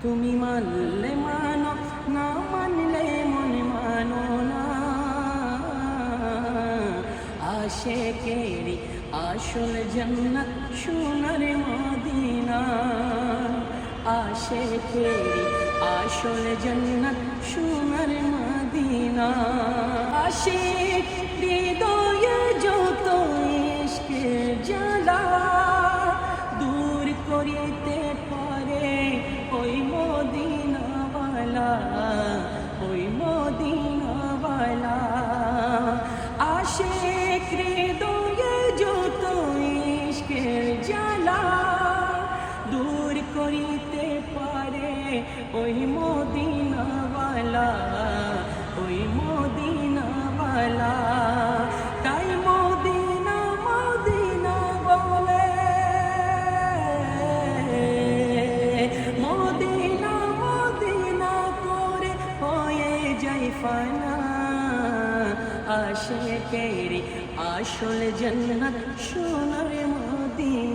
তুমি মানলে মানো, না মানলে মনে মানো না। আশিকেরি আসল জান্নাত সোনার মদিনা, আশিকেরি আসল জান্নাত সোনার মদিনা। আশিক হৃদয়ে যত ইশকের জ্বালা দূর করিতে পারে ওই মদিনাওয়ালা, ওই মদিনাওয়ালা। আশিক হৃদয়ে যত ইশকের জ্বালা দূর করিতে পারে ওই মদিনাওয়ালা, ওই মদিনাওয়ালা। তাই মদিনা মদিনা বলে, মদিনা মদিনা করে হয়ে যায় ফানা। আশিকেরি আসল জান্নাত সোনার মদিনা।